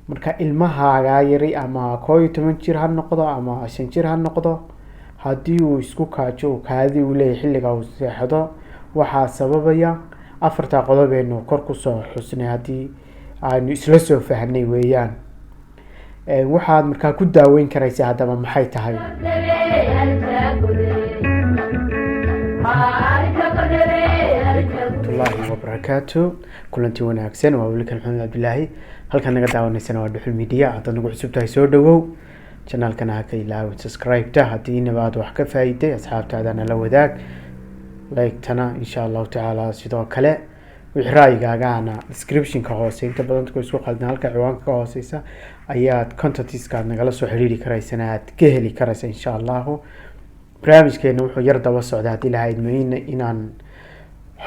marka ilmahaaga yari ama 11 jir ha noqdo ama 5 jir ha noqdo haddii uu isku kaajo kaadi uu leeyahay xilliga uu seexdo waxaa sababaya afarta qodobeenu kor ku soo xusnay haddii aanu isla soo fahnay weeyaan. waxaad markaa ku daaweyn karaysaa haddaba maxay tahay? warahmatullaahi wabarakaatu. kulanti wanaagsan, waa wiilkan maxamed cabdilaahi. halkan naga daawanaysana waa Dhuxul Media. haddaad nagu cusub tahay soo dhawow channelkana ha ka ilaawin subscribe-ta haddii nabaad wax ka faa'iiday asxaabtaadana la wadaag like-tana insha allahu tacaala. sidoo kale wixii ra'yigaagana description-ka hoose inta badan dadku isku qaldan halka ciwaanka ka hooseysa ayaad contacts-ka nagala soo xiriiri karaysana aad ka heli karaysa insha allahu. barnaamijkeena wuxuu yar daba socdaa haddii lahayd mayna inaan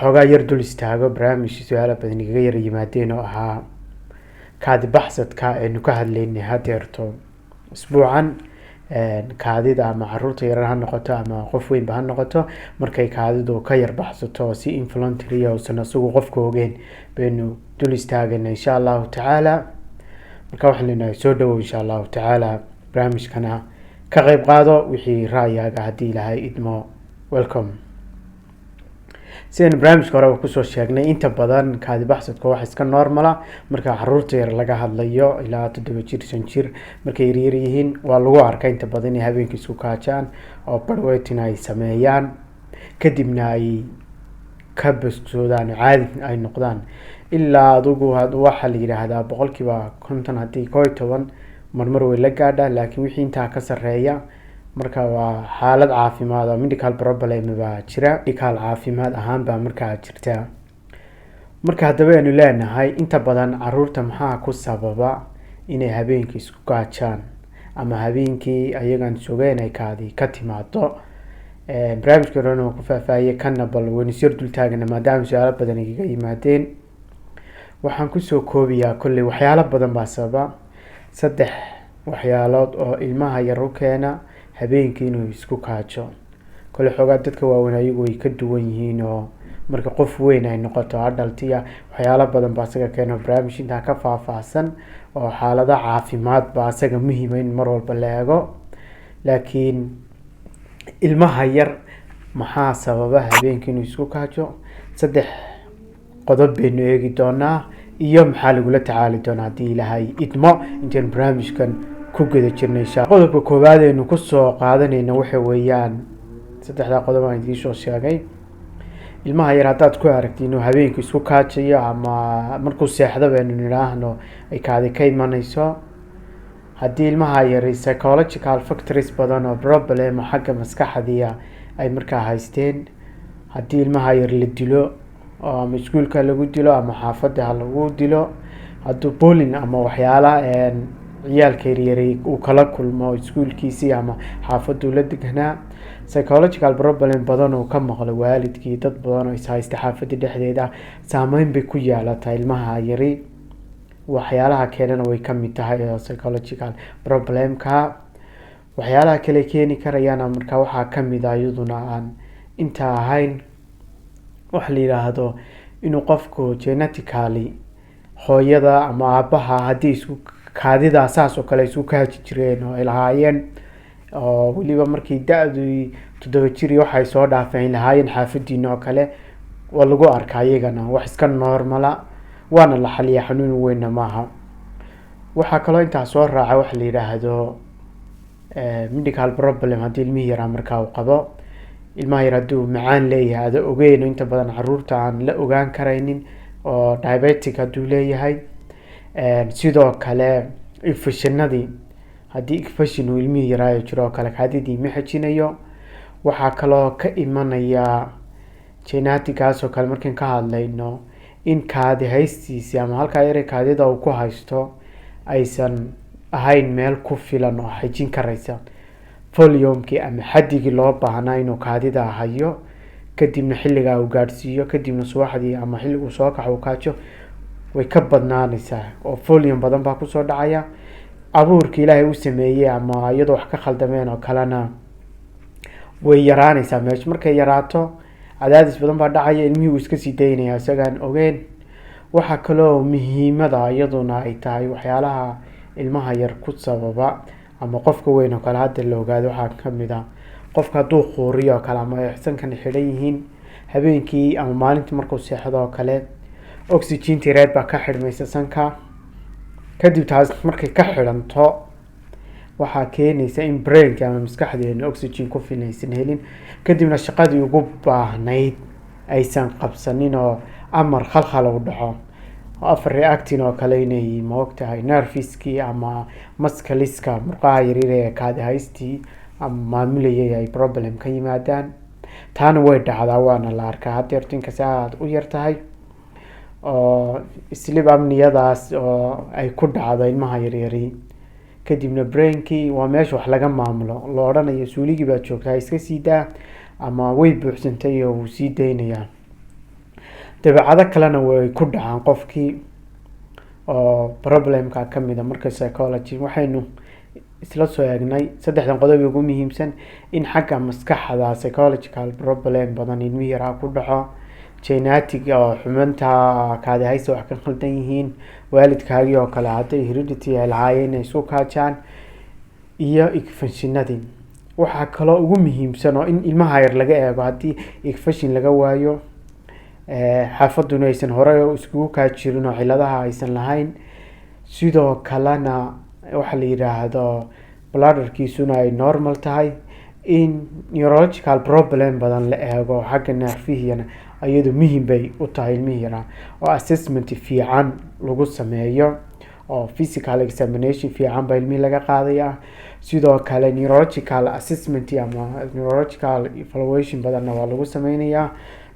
xoogaa yar dul istaago barnaamij su-aalo badan igaga yara yimaadeen oo ahaa kaadi baxsadka aynu ka hadlaynay hadeerto isbuucan. kaadida ama caruurta yarar ha noqoto ama qof weynba ha noqoto markay kaadidu ka yar baxsato si involuntary uusan isagu qofka ogeen baynu dul istaagana insha allahu tacaala. marka waxaan leenahay soo dhawow insha allahu tacaala barnaamijkana ka qayb qaado wixii ra'yigaaga haddii ilahay idmo welcome. sidaan barnaamijka hore kusoo sheegnay inta badan kaadi baxsadka wax iska normala marka caruurta yar laga hadlayo ilaa 7 jir 5 jir markay yaryar yihiin waa lagu arkaa inta badan inay habeenkii isku kaajaan oo barweetin ay sameeyaan kadibna ay ka baskoodaan caadi ay noqdaan ilaa adugu waxaa la yidhaahdaa 50% haddii 11 marmar way la gaadhaa laakiin wixii intaa ka sarreeya marka waa xaalad caafimaad oo medical problem baa jira, medical caafimaad ahaan baa markaa jirta. marka haddaba aynu leenahay inta badan caruurta maxaa ku sababa inay habeenkii isku gaajaan ama habeenkii ayagan sugeen ay kaadi ka timaado. barnaamijka horena ku faahfaahiyay kana bal waynu sir dul taagana maadaama su-aalo badan igaga yimaadeen. waxaan kusoo koobiyaa kolley waxyaalo badan baa sababa 3 waxyaalood oo ilmaha yar u keena habeenkii inuu isku kaajo. kole xoogaa dadka waaweyn ayagu way ka duwan yihiin oo marka qof weyn ay noqoto adultiya waxyaalo badan baa asaga keeno barnaamij intaa ka faahfaahsan oo xaalada caafimaad baa asaga muhiima in mar walba la eego. laakiin ilmaha yar maxaa sababa habeenkii inuu isku kaajo? 3 qodob baynu eegi doonaa iyo maxaa lagula tacaali doonaa haddii ilahay idmo intaan barnaamijkan ku guda jirnay. qodobka koowaad aynu kusoo qaadanayna waxa weeyaan 3 qodob aan idiin soo sheegay. ilmaha yar haddaad ku aragti inuu habeenkii isku kaajayo ama markuu seexdo baynu nidhaahno ay kaadi ka imanayso, haddii ilmaha yar psychological factors badan oo problem xagga maskaxdiya ay markaa haysteen, haddii ilmaha yar la dilo oo ama iskuulka lagu dilo ama xaafadda lagu dilo, hadduu bullying ama waxyaala ciyaalka yaryari uu kala kulmo iskuulkiisii ama xaafaddu la deganaa, psychological problem badan uu ka maqlo waalidkii dad badan oo is haysta xaafadda dhexdeeda saameyn bay ku yeelataa ilmaha yari. waxyaalaha keenana way ka mid tahay psychological problemka. waxyaalaha kale keeni karayana marka waxaa ka mid ah iyaduna aan inta ahayn wax la yiraahdo inuu qofku genetically hooyada ama aabaha haddii isku kaadida saas oo kale isku kaaji jireen oo ay lahaayeen oo weliba markii da-du 7 jir iyo waxay soo dhaafeen lahaayeen xaafadiina oo kale waa lagu arkaa iyagana wax iska normala waana la xaliya xanuun weyn maaha. waxaa kaloo intaa soo raaca wax la yiraahdo medical problem haddii ilmihi yaraa markaa uu qabo. ilmaha yar hadduu macaan leeyahay ada ogeyn inta badan caruurta aan la ogaan karaynin oo diabetic hadduu leeyahay. sidoo kale infectionadii haddii infection uu ilmihi yaraayo jiro oo kale kaadidii ma xajinayo. waxaa kaloo ka imanaya geneticgaas oo kale markaan ka hadlayno in kaadi haystiisi ama halkaa yare kaadida uu ku haysto aysan ahayn meel ku filan oo xajin karaysa volume-kii ama xadigii loo baahnaa inuu kaadida hayo, kadibna xilligaa uu gaadhsiiyo, kadibna subaxdii ama xilliguu soo kaco uu kaajo way ka badnaanaysaa oo volume badan baa kusoo dhacaya. abuurka ilaahay u sameeyey ama iyadoo wax ka khaldameen oo kalena way yaraanaysaa meesha. markay yaraato cadaadis badan baa dhacaya, ilmihii uu iska sii daynaya isagaan ogeyn. waxaa kaloo muhiimada iyaduna ay tahay waxyaalaha ilmaha yar ku sababa ama qofka weyn oo kale hadda la ogaado waxaa kamid ah qofka hadduu quuriyo oo kale ama sankan xidhan yihiin habeenkii ama maalintii markuu seexdo oo kale oxygen tireed baa ka xidhmaysa sanka, kadib taas markay ka xidhanto waxaa keenaysa in brainka ama maskaxdeena oxygen ku filan aysan helin, kadibna shaqadii ugu baahnayd aysan qabsanin oo amar khalkhal u dhaco. afar reactin oo kale inay moogtahay nerviskii ama maskaliska murqaha yaryar ee kaadihaystii ama maamulayay ay problem ka yimaadaan. taana way dhacdaa waana la arkaa hadeerto inkasta aad u yar tahay oo sleep apnea-daas oo ay ku dhacdo ilmaha yaryari, kadibna brainkii waa meesha wax laga maamulo, la odhanayo suuligii baad joogtaa iska sii daa ama way buuxsantay oo wuu sii daynayaa. dabeecado kalena way ku dhacaan qofkii oo problemka kamid a. marka psychology waxaynu isla soo eegnay saddexdan qodob ugu muhiimsan in xagga maskaxda psychological problem badan ilmihi yaraa ku dhaco, genetic oo xubinta kaadihaysta wax ka khaldan yihiin, waalidkaagii oo kale hadday heredity ay lahaayeen inay isu kaajaan, iyo infectionadii. waxaa kaloo ugu muhiimsan oo in ilmaha yar laga eego haddii infection laga waayo, xaafaduna aysan hore iskugu kaajirin oo ciladaha aysan lahayn, sidoo kalena waxa la yiraahdo bladderkiisuna ay normal tahay, in neurological problem badan la eego xagga neerfihiyana iyadu muhiim bay u tahay ilmihi yaraa oo assessment fiican lagu sameeyo oo physical examination fiican baa ilmihi laga qaadaya. sidoo kale neurological assessment ama neurological evaluation badanna waa lagu sameynayaa.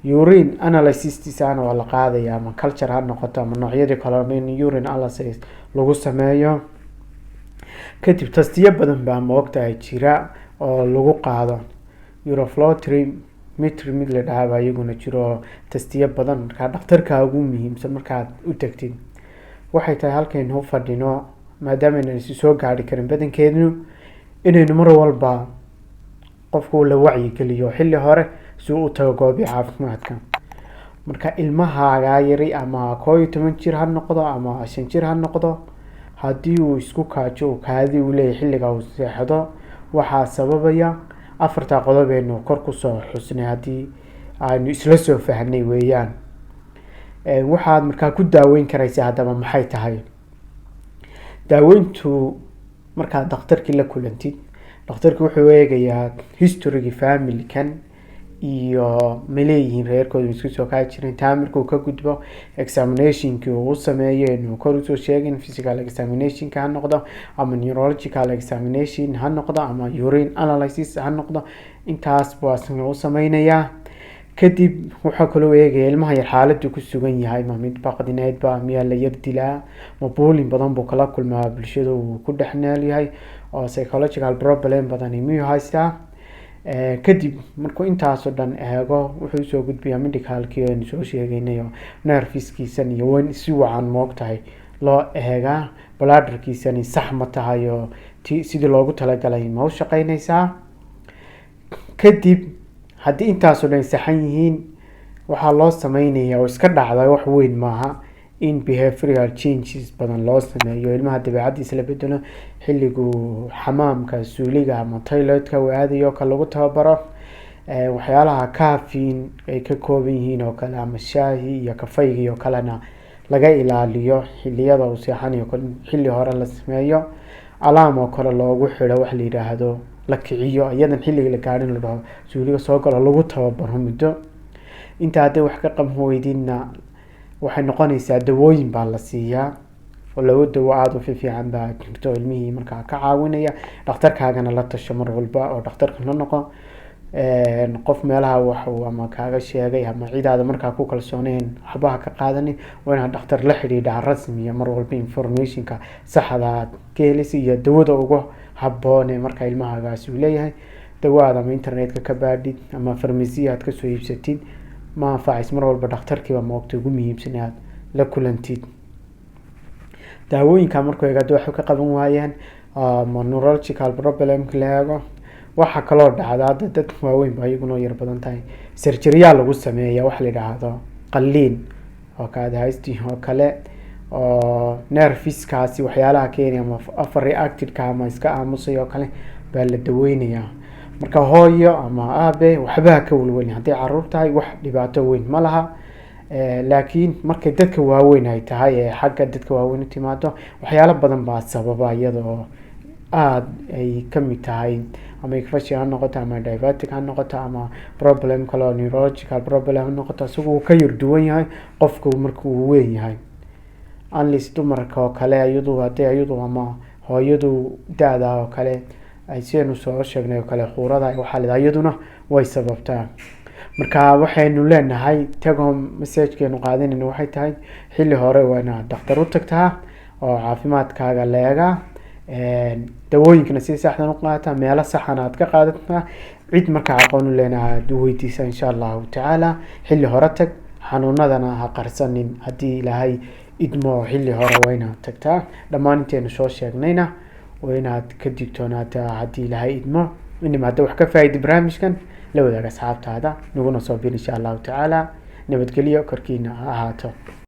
urine analysis-tiisana waa la qaadaya ama culture ha noqoto ama noocyadii kale in urine analysis lagu sameeyo. kadib tastiyo badan baa moogtahay jira oo lagu qaado uroflowmetry mid la dhahaa baa iyaguna jiro tastiyo badan. markaa dhakhtarka ugu muhiimsan markaad u tagtid waxay tahay halkaynu u fadhino maadaama aynan isi soo gaari karin badankeednu inaynu mar walba qofku la wacyigeliyo xilli hore si uu u tago goobi caafimaadka. marka ilmahaaga yari ama 11 jir ha noqdo ama 5 jir ha noqdo, haddii uu isku kaajo kaadi uu leeyahay xilliga uu seexdo, waxaa sababaya afarta qodobeenu kor kusoo xusnay haddii aynu isla soo fahnay weeyaan. waxaad markaa ku daaweyn karaysaa haddaba maxay tahay daaweyntu? markaad dhakhtarkii la kulantid, dhakhtarku wuxuu eegayaa historygii family-kan iyo maleeyihiin reerkooda isku soo kaa jirin. taa markuu ka gudbo examinationkii uu sameeyo inuu kor usoo sheegin physical examinationka ha noqdo ama neurological examination ha noqdo ama urine analysis ha noqdo, intaas buu u sameynayaa. kadib wuxuu kaloo eegaya ilmaha yar xaaladdu ku sugan yahay, ma mid baqdineed ba miyaa la yar dilaa, ma buulin badan buu kala kulmaa bulshada uu ku dhex nool yahay oo psychological problem badan miyuu haystaa. kadib markuu intaasoo dhan eego wuxuu soo gudbiyaa medicalkii aynu soo sheegaynay oo nerfiskiisan iyo weyn si wacan moogtahay loo eegaa, bladderkiisani sax ma tahay oo sidii loogu talagalay ma u shaqeynaysaa. kadib haddii intaasoo dhan saxan yihiin waxaa loo sameynayaa oo iska dhacda wax weyn maaha in behavioral changes badan loo sameeyo, ilmaha dabeecadiisa la bedelo, xilliguu xamaamka suuliga ama toiletka uu aadayo ka lagu tababaro, waxyaalaha caffeine ay ka kooban yihiin oo kale ama shaahi iyo kafayga oo kalena laga ilaaliyo xilliyada uu seexanayo, xilli hore la sameeyo, alarm oo kale loogu xidho wax la yiraahdo la kiciyo iyadan xilliga la gaarin la dhaho suuliga soo galo lagu tababaro muddo. inta hadday wax ka qaban weydinna waxay noqonaysaa dawooyin baa la siiyaa oo lagu dawo aad u fiican baa jirto ilmihii markaa ka caawinaya. dhakhtarkaagana la tasho mar walba oo dhakhtarka la noqo qof meelaha wax uu ama kaaga sheegay ama ciidaada markaa ku kalsooneen waxba ka qaadanin, waa inaad dhakhtar la xidhiidha rasmiya mar walba informationka saxda aad ka helaysa iyo dawada ugu habboon ee markaa ilmahaagaasi uu leeyahay. dawaada ama internetka ka baadhid ama farmasiya aad kasoo iibsatid ma anfacays, mar walba dhakhtarkiiba moogta ugu muhiimsan aad la kulantid. daawooyinka markuu eegado waxay ka qaban waayaan neurological problem la eego. waxaa kaloo dhacda dad waaweyn ba iyaguna yar badan tahay surgery lagu sameeyaa wax la yiraahdo qalliin oo kaadi haystii oo kale oo nerviskaasi waxyaalaha keenaya ama afar reactedka ama iska aamusay oo kale baa la daweynayaa. marka hooyo ama aabe waxba ka walwalin haddii caruur tahay wax dhibaato weyn ma laha. laakiin markay dadka waaweyn ay tahay ee xagga dadka waaweyn timaado waxyaalo badan baa sababa iyadoo aad ay ka mid tahay ama infection ha noqoto ama diabetic ha noqoto ama problem kale oo neurological problem ha noqoto, isagoo ka yar duwan yahay qofku markuu weyn yahay. unless dumarka oo kale iyadu ama hooyadu daada oo kale ay sianu soo sheegnay oo kale khuurada waxaa leedahay iyaduna way sababtaa. marka waxaynu leenahay tago message-keenu qaadanayna waxay tahay xilli hore waa inaad dhakhtar u tagtaa oo caafimaadkaaga leega, dawooyinkana si saxdan u qaadataa, meelo saxan aad ka qaadataa, cid markaa aqoon u leenahay aad u weydiisa insha allahu tacaala. xilli hore tag, xanuunadana ha qarsanin, haddii ilaahay idmo xilli hore waa inaad tagtaa. dhammaan inteenu soo sheegnayna waa inaad ka digtoonaataa haddii ilaahay idmo. inima hadda wax ka faa'iidi barnaamijkan la wadaaga asxaabtaada, naguna soo bir insha allahu tacaala. nabadgelyo korkiina ha ahaato.